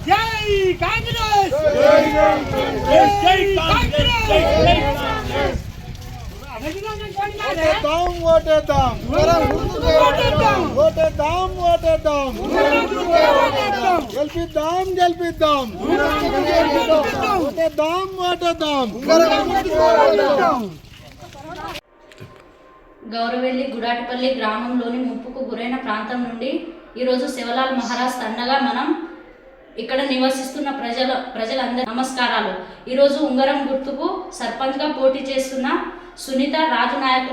జై కాంగ్రెస్ ఓటేద్దాం గెలిపిద్దాం ఓటేద్దాం గౌరవెల్లి గుడాటిపల్లి గ్రామంలోని ముప్పుకు గురైన ప్రాంతం నుండి ఈరోజు శివలాల్ మహారాజ్ తండగా మనం ఇక్కడ నివసిస్తున్న ప్రజలందరూ నమస్కారాలు. ఈరోజు ఉంగరం గుర్తుకు సర్పంచ్గా పోటీ చేస్తున్న సునీత రాజు నాయక్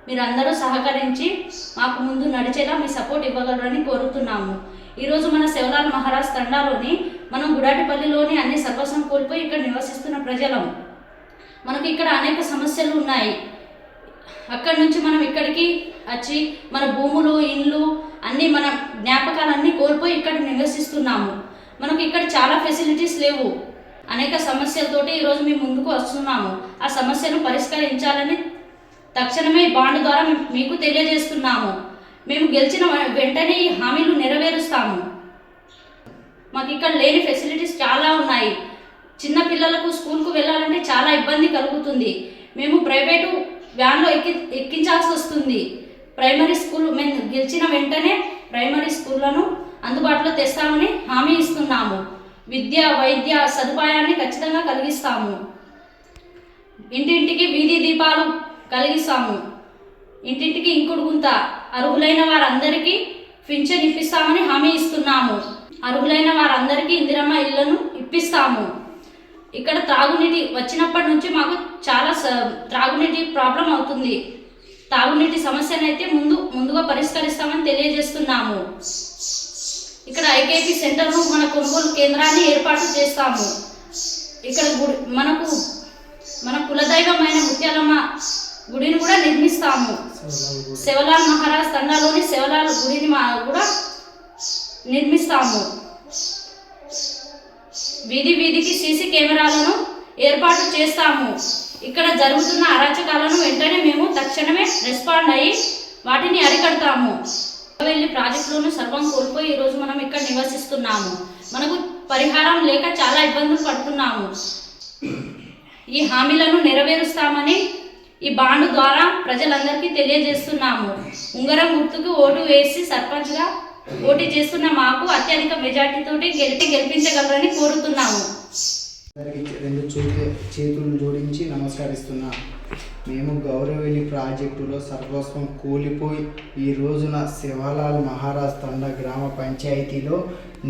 మీరందరూ సహకరించి మాకు ముందు నడిచేలా మీ సపోర్ట్ ఇవ్వగలరని కోరుతున్నాము. ఈరోజు మన శివలాల్ మహారాజ్ తండాలోని మనం గుడాటిపల్లిలోని అన్ని సర్వస్వం కోల్పోయి ఇక్కడ నివసిస్తున్న ప్రజలం. మనకు ఇక్కడ అనేక సమస్యలు ఉన్నాయి. అక్కడి నుంచి మనం ఇక్కడికి వచ్చి మన భూములు ఇండ్లు అన్నీ మన జ్ఞాపకాలన్నీ కోల్పోయి ఇక్కడ నివసిస్తున్నాము. మనకు ఇక్కడ చాలా ఫెసిలిటీస్ లేవు. అనేక సమస్యలతోటి ఈరోజు మేము ముందుకు వస్తున్నాము. ఆ సమస్యను పరిష్కరించాలని తక్షణమే బాండ్ ద్వారా మీకు తెలియజేస్తున్నాము. మేము గెలిచిన వెంటనే ఈ హామీలు నెరవేరుస్తాము. మాకు ఇక్కడ లేని ఫెసిలిటీస్ చాలా ఉన్నాయి. చిన్న పిల్లలకు స్కూల్కు వెళ్ళాలంటే చాలా ఇబ్బంది కలుగుతుంది. మేము ప్రైవేటు వ్యాన్లో ఎక్కించాల్సి వస్తుంది. ప్రైమరీ స్కూల్ మేము గెలిచిన వెంటనే ప్రైమరీ స్కూళ్లను అందుబాటులో తెస్తామని హామీ ఇస్తున్నాము. విద్య వైద్య సదుపాయాన్ని ఖచ్చితంగా కలిగిస్తాము. ఇంటింటికి వీధి దీపాలు కలిగిస్తాము. ఇంటింటికి ఇంకుడు గుంత అర్హులైన వారందరికీ పింఛన్ ఇప్పిస్తామని హామీ ఇస్తున్నాము. అర్హులైన వారందరికీ ఇందిరమ్మ ఇళ్లను ఇప్పిస్తాము. ఇక్కడ త్రాగునీటి వచ్చినప్పటి నుంచి మాకు చాలా త్రాగునీటి ప్రాబ్లం అవుతుంది. తాగునీటి సమస్యనైతే ముందుగా పరిష్కరిస్తామని తెలియజేస్తున్నాము. ఇక్కడ ఐకేపీ సెంటర్ను మన కొనుగోలు కేంద్రాన్ని ఏర్పాటు చేస్తాము. ఇక్కడ మన కులదైవమైన ముత్యాలమ్మ గుడిని కూడా నిర్మిస్తాము. శివలాల్ మహారాజ్ తండాలోని శివలాల్ గుడిని కూడా నిర్మిస్తాము. వీధి వీధికి సీసీ కెమెరాలను ఏర్పాటు చేస్తాము. ఇక్కడ జరుగుతున్న అరాచకాలను వెంటనే మేము తక్షణమే రెస్పాండ్ అయ్యి వాటిని అరికడతాము. వెళ్ళి ప్రాజెక్టులోనూ సర్వం కోల్పోయి ఈరోజు మనం ఇక్కడ నివసిస్తున్నాము. మనకు పరిహారం లేక చాలా ఇబ్బందులు పడుతున్నాము. ఈ హామీలను నెరవేరుస్తామని ఈ బాండ్ ద్వారా ప్రజలందరికీ తెలియజేస్తున్నాము. ఉంగరం గుర్తుకు ఓటు వేసి సర్పంచ్గా పోటీ చేస్తున్న మాకు అత్యధిక మెజార్టీతోటి గెలిపించగలరని కోరుతున్నాము. రెండు చేతులు జోడించి నమస్కరిస్తున్నా. మేము గౌరవెల్లి ప్రాజెక్టులో సర్వస్వం కూలిపోయి ఈ రోజున శివలాల్ మహారాజ్ తండ గ్రామ పంచాయతీలో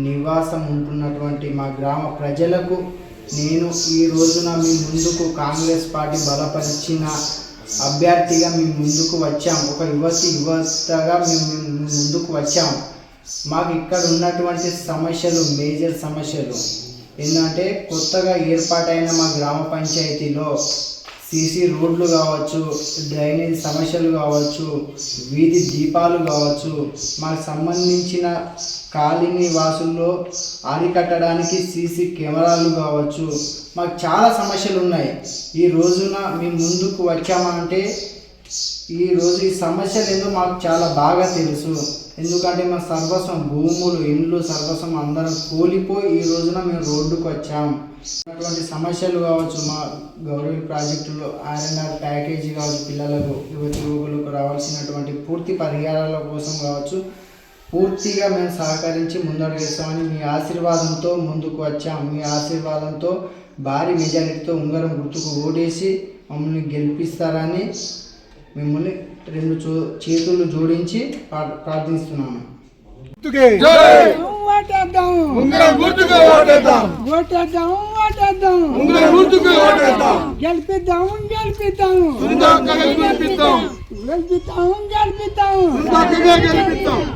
నివాసం ఉంటున్నటువంటి మా గ్రామ ప్రజలకు నేను ఈ రోజున మీ ముందుకు కాంగ్రెస్ పార్టీ బలపరిచిన అభ్యర్థిగా మేము ముందుకు వచ్చాం. ఒక యువతగా మేము ముందుకు వచ్చాం. మాకు ఇక్కడ ఉన్నటువంటి సమస్యలు మేజర్ సమస్యలు ఏంటంటే కొత్తగా ఏర్పాటైన మా గ్రామ పంచాయతీలో సీసీ రోడ్లు కావచ్చు, డ్రైనేజ్ సమస్యలు కావచ్చు, వీధి దీపాలు కావచ్చు, మాకు సంబంధించిన కాలనీ వాసుల్లో అరికట్టడానికి సీసీ కెమెరాలు కావచ్చు, మాకు చాలా సమస్యలు ఉన్నాయి. ఈ రోజున మేము ముందుకు వచ్చామంటే ఈరోజు ఈ సమస్యలు ఏందో మాకు చాలా బాగా తెలుసు. ఎందుకంటే మా సర్వస్వం భూములు ఇండ్లు సర్వస్వం అందరం కూలిపోయి ఈ రోజున మేము రోడ్డుకు వచ్చాం. అటువంటి సమస్యలు కావచ్చు, మా గౌరవ ప్రాజెక్టులో ఆర్ఎన్ఆర్ ప్యాకేజీ కావచ్చు, పిల్లలకు యువకులకు రావాల్సినటువంటి పూర్తి పరిహారాల కోసం కావచ్చు, పూర్తిగా మేము సహకరించి ముందడుగేస్తామని మీ ఆశీర్వాదంతో ముందుకు వచ్చాం. మీ ఆశీర్వాదంతో భారీ మెజారిటీతో ఉంగరం గుర్తుకు ఓటేసి మమ్మల్ని గెలిపిస్తారని మిమ్మల్ని రెండు చేతులు జోడించి ప్రార్థిస్తున్నాను. గెలిపిద్దాం